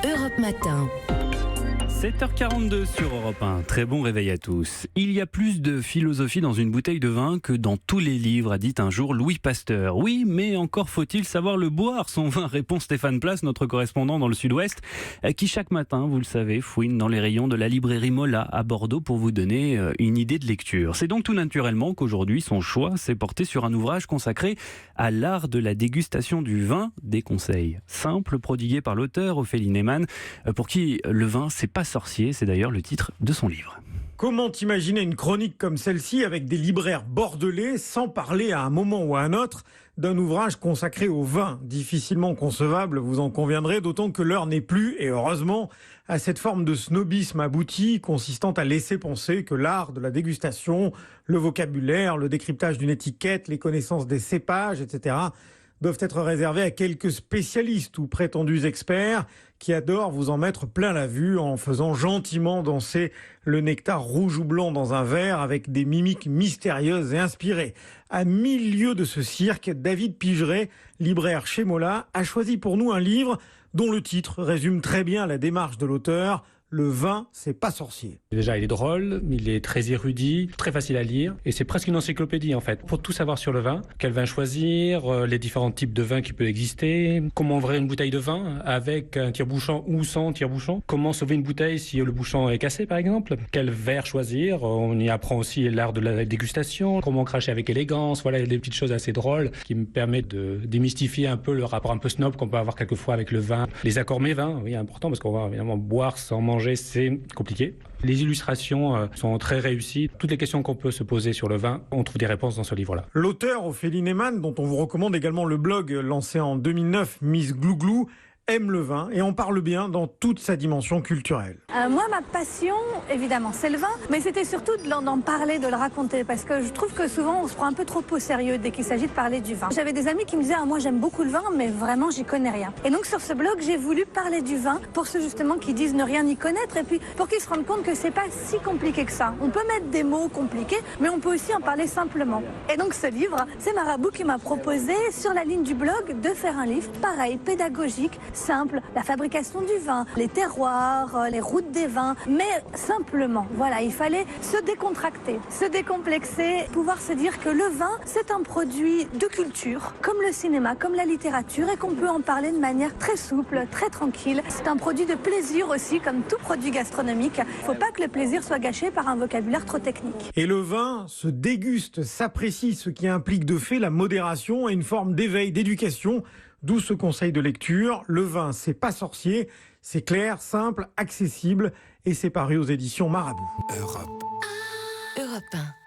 Europe Matin. 7h42 sur Europe 1. Très bon réveil à tous. Il y a plus de philosophie dans une bouteille de vin que dans tous les livres, a dit un jour Louis Pasteur. Oui, mais encore faut-il savoir le boire, son vin, répond Stéphane Place, notre correspondant dans le Sud-Ouest, qui chaque matin, vous le savez, fouine dans les rayons de la librairie Mola à Bordeaux pour vous donner une idée de lecture. C'est donc tout naturellement qu'aujourd'hui, son choix s'est porté sur un ouvrage consacré à l'art de la dégustation du vin, des conseils simples prodigués par l'auteur Ophélie Neyman, pour qui le vin, c'est pas sorcier, c'est d'ailleurs le titre de son livre. Comment imaginer une chronique comme celle-ci avec des libraires bordelais sans parler à un moment ou à un autre d'un ouvrage consacré au vin? Difficilement concevable, vous en conviendrez, d'autant que l'heure n'est plus, et heureusement, à cette forme de snobisme abouti consistant à laisser penser que l'art de la dégustation, le vocabulaire, le décryptage d'une étiquette, les connaissances des cépages, etc., doivent être réservés à quelques spécialistes ou prétendus experts qui adorent vous en mettre plein la vue en faisant gentiment danser le nectar rouge ou blanc dans un verre avec des mimiques mystérieuses et inspirées. À milieu de ce cirque, David Pigeret, libraire chez Mola, a choisi pour nous un livre dont le titre résume très bien la démarche de l'auteur. Le vin, c'est pas sorcier. Déjà, il est drôle, il est très érudit, très facile à lire, et c'est presque une encyclopédie en fait. Pour tout savoir sur le vin, quel vin choisir, les différents types de vins qui peuvent exister, comment ouvrir une bouteille de vin avec un tire-bouchon ou sans tire-bouchon, comment sauver une bouteille si le bouchon est cassé par exemple, quel verre choisir, on y apprend aussi l'art de la dégustation, comment cracher avec élégance, voilà des petites choses assez drôles qui me permettent de démystifier un peu le rapport un peu snob qu'on peut avoir quelquefois avec le vin. Les accords mets-vins, oui, important parce qu'on va évidemment boire sans manger, c'est compliqué. Les illustrations sont très réussies. Toutes les questions qu'on peut se poser sur le vin, on trouve des réponses dans ce livre-là. L'auteur, Ophélie Neyman, dont on vous recommande également le blog lancé en 2009, Miss Glouglou, aime le vin et en parle bien dans toute sa dimension culturelle. Moi, ma passion, évidemment, c'est le vin, mais c'était surtout d'en parler, de le raconter, parce que je trouve que souvent, on se prend un peu trop au sérieux dès qu'il s'agit de parler du vin. J'avais des amis qui me disaient « moi, j'aime beaucoup le vin, mais vraiment, j'y connais rien ». Et donc, sur ce blog, j'ai voulu parler du vin pour ceux, justement, qui disent ne rien y connaître, et puis pour qu'ils se rendent compte que c'est pas si compliqué que ça. On peut mettre des mots compliqués, mais on peut aussi en parler simplement. Et donc, ce livre, c'est Marabout qui m'a proposé, sur la ligne du blog, de faire un livre, pareil, pédagogique, simple, la fabrication du vin, les terroirs, les routes des vins, mais simplement, voilà, il fallait se décontracter, se décomplexer, pouvoir se dire que le vin, c'est un produit de culture, comme le cinéma, comme la littérature, et qu'on peut en parler de manière très souple, très tranquille. C'est un produit de plaisir aussi, comme tout produit gastronomique. Il ne faut pas que le plaisir soit gâché par un vocabulaire trop technique. Et le vin se déguste, s'apprécie, ce qui implique de fait la modération et une forme d'éveil, d'éducation. D'où ce conseil de lecture, le vin, c'est pas sorcier, c'est clair, simple, accessible et c'est paru aux éditions Marabout. Europe 1.